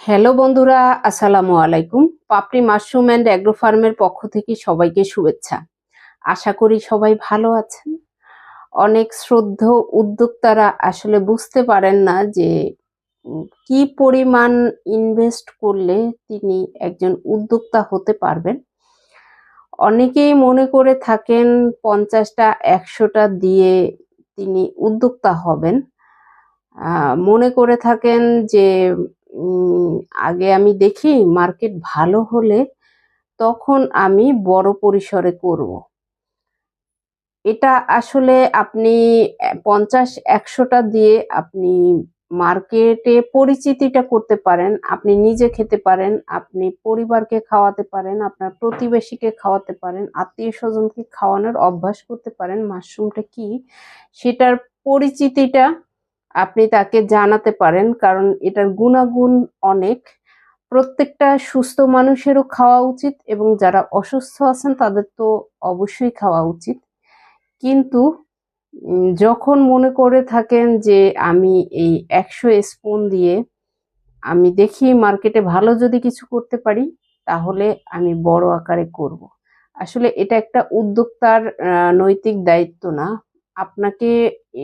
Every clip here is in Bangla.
হ্যালো বন্ধুরা, আসসালামু আলাইকুম। পাপড়ি মাশরুম অ্যান্ড অ্যাগ্রো ফার্মের পক্ষ থেকে সবাইকে শুভেচ্ছা। আশা করি সবাই ভালো আছেন। অনেক শ্রদ্ধেয় উদ্যোক্তারা আসলে বুঝতে পারেন না যে কি পরিমাণ ইনভেস্ট করলে তিনি একজন উদ্যোক্তা হতে পারবেন। অনেকেই মনে করে থাকেন ৫০টা ১০০টা দিয়ে তিনি উদ্যোক্তা হবেন। মনে করে থাকেন যে উম আগে আমি দেখি মার্কেট ভালো হলে তখন আমি বড় পরিসরে করব। এটা আসলে আপনি ৫০-১০০টা দিয়ে আপনি মার্কেটে পরিচিতিটা করতে পারেন। আপনি নিজে খেতে পারেন, আপনি পরিবারকে খাওয়াতে পারেন, আপনার প্রতিবেশীকে খাওয়াতে পারেন, আত্মীয়স্বজনকে খাওয়ানোর অভ্যাস করতে পারেন। মাশরুমটা কি সেটার পরিচিতিটা আপনি তাকে জানাতে পারেন, কারণ এটার গুণাগুণ অনেক। প্রত্যেকটা সুস্থ মানুষেরও খাওয়া উচিত এবং যারা অসুস্থ আছেন তাদের তো অবশ্যই খাওয়া উচিত। কিন্তু যখন মনে করে থাকেন যে আমি এই ১০০ স্পুন দিয়ে আমি দেখি মার্কেটে ভালো যদি কিছু করতে পারি তাহলে আমি বড় আকারে করব। আসলে এটা একটা উদ্যোক্তার নৈতিক দায়িত্ব না। আপনাকে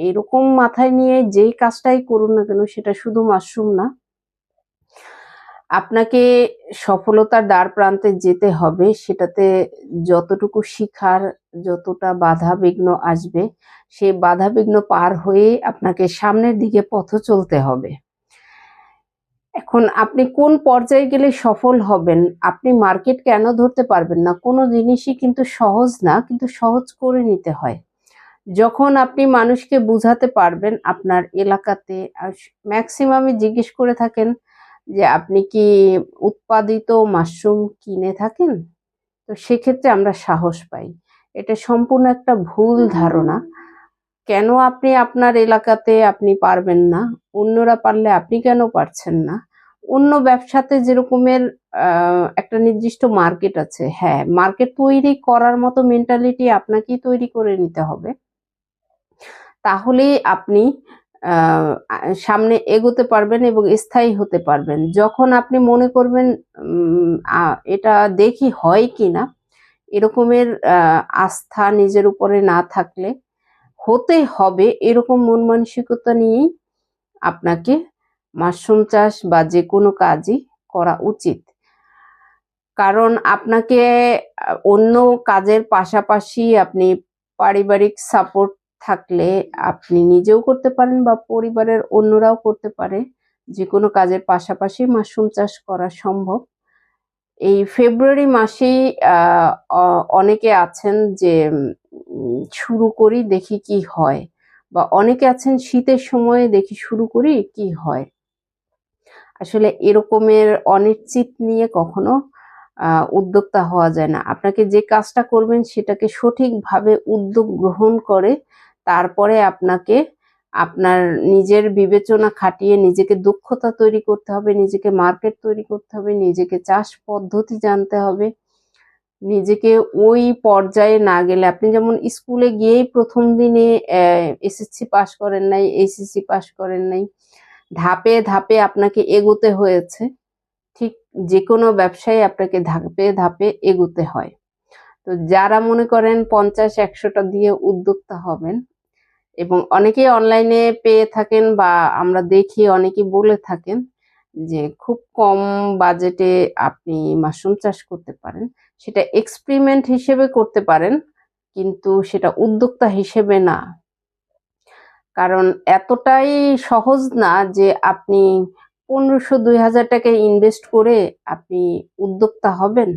এরকম মাথায় নিয়ে যেই কাজটাই করুন না কেন, সেটা শুধু মাশরুম না, আপনাকে সফলতার দ্বারপ্রান্তে যেতে হবে। সেটাতে যতটুকু শিখার, যতটা বাধাবিঘ্ন আসবে, সেই বাধাবিঘ্ন পার হয়েই আপনাকে সামনের দিকে পথ চলতে হবে। এখন আপনি কোন পর্যায়ে গেলে সফল হবেন, আপনি মার্কেট কেন ধরতে পারবেন না? কোনো জিনিসই কিন্তু সহজ না, কিন্তু সহজ করে নিতে হয়। যখন আপনি মানুষকে বুঝাতে পারবেন আপনার এলাকাতে, ম্যাক্সিমামই জিজ্ঞেস করে থাকেন যে আপনি কি উৎপাদিত মাশরুম কিনে থাকেন? তো সেক্ষেত্রে আমরা সাহস পাই। এটা সম্পূর্ণ একটা ভুল ধারণা। কেন আপনি আপনার এলাকাতে আপনি পারবেন না? অন্যরা পারলে আপনি কেন পারছেন না? অন্য ব্যবসাতে যেরকমের একটা নির্দিষ্ট মার্কেট আছে, হ্যাঁ, মার্কেট তৈরি করার মতো মেন্টালিটি আপনাকেই তৈরি করে নিতে হবে। তাহলেই আপনি সামনে এগোতে পারবেন এবং স্থায়ী হতে পারবেন। যখন আপনি মনে করবেন এটা দেখি হয় কিনা, এরকমের আস্থা নিজের উপরে না থাকলে হতে হবে এরকম মন মানসিকতা নিয়েই আপনাকে মাশরুম চাষ বা যেকোনো কাজই করা উচিত। কারণ আপনাকে অন্য কাজের পাশাপাশি আপনি পারিবারিক সাপোর্ট থাকলে আপনি নিজেও করতে পারেন বা পরিবারের অন্যরাও করতে পারে। যেকোনো কাজের পাশাপাশি মাশরুম চাষ করা সম্ভব। এই ফেব্রুয়ারি মাসেই অনেকে আছেন যে শুরু করি দেখি কি হয়, বা অনেকে আছেন শীতের সময়ে দেখি শুরু করি কি হয়। আসলে এরকমের অনিশ্চিত নিয়ে কখনো উদ্যোক্তা হওয়া যায় না। আপনাকে যে কাজটা করবেন সেটাকে সঠিকভাবে উদ্যোগ গ্রহণ করে তারপরে আপনাকে আপনার নিজের বিবেচনা খাটিয়ে নিজেকে দক্ষতা তৈরি করতে হবে, নিজেকে মার্কেট তৈরি করতে হবে, নিজেকে চাষ পদ্ধতি জানতে হবে। নিজেকে ওই পর্যায়ে না গেলে, আপনি যেমন স্কুলে গিয়েই ১ম দিনে এসএসসি পাস করেন নাই, এইচএসসি পাস করেন নাই, ধাপে ধাপে আপনাকে এগোতে হয়েছে। ঠিক যেকোনো ব্যবসায় আপনাকে ধাপে ধাপে এগোতে হয়। তো যারা মনে করেন ৫০-১০০টা দিয়ে উদ্যোক্তা হবেন, এবং অনেকেই অনলাইনে পেয়ে থাকেন বা আমরা দেখি অনেকেই বলে থাকেন যে খুব কম বাজেটে আপনি মাশরুম চাষ করতে পারেন। সেটা এক্সপেরিমেন্ট হিসেবে করতে পারেন, কিন্তু সেটা উদ্যোক্তা হিসেবে না। কারণ এতটাই সহজ না যে আপনি ১৫০০-২০০০ টাকা ইনভেস্ট করে আপনি উদ্যোক্তা হবেন।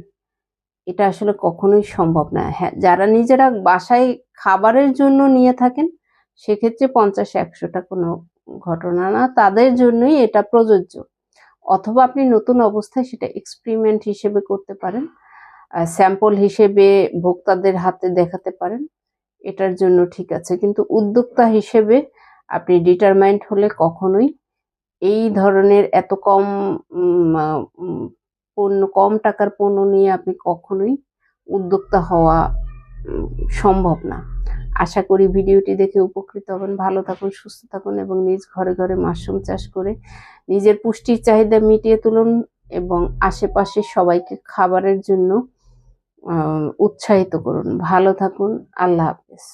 এটা আসলে কখনোই সম্ভব না। হ্যাঁ, যারা নিজেরা বাসায় খাবারের জন্য নিয়ে থাকেন সেক্ষেত্রে ৫০-১০০টা কোনো ঘটনা না, তাদের জন্যই এটা প্রযোজ্য। অথবা আপনি নতুন অবস্থায় সেটা এক্সপেরিমেন্ট হিসেবে করতে পারেন, স্যাম্পল হিসেবে ভোক্তাদের হাতে দেখাতে পারেন, এটার জন্য ঠিক আছে। কিন্তু উদ্যোক্তা হিসেবে আপনি ডিটারমাইন্ড হলে কখনোই এই ধরনের এত কম পণ্য, কম টাকার পণ্য নিয়ে আপনি কখনোই উদ্যোক্তা হওয়া সম্ভব না। আশা করি ভিডিওটি দেখে উপকৃত হবেন। ভালো থাকুন, সুস্থ থাকুন এবং নিজ ঘরে ঘরে মাশরুম চাষ করে নিজের পুষ্টির চাহিদা মিটিয়ে তুলুন এবং আশেপাশে সবাইকে খাবারের জন্য উৎসাহিত করুন। ভালো থাকুন। আল্লাহ হাফেজ।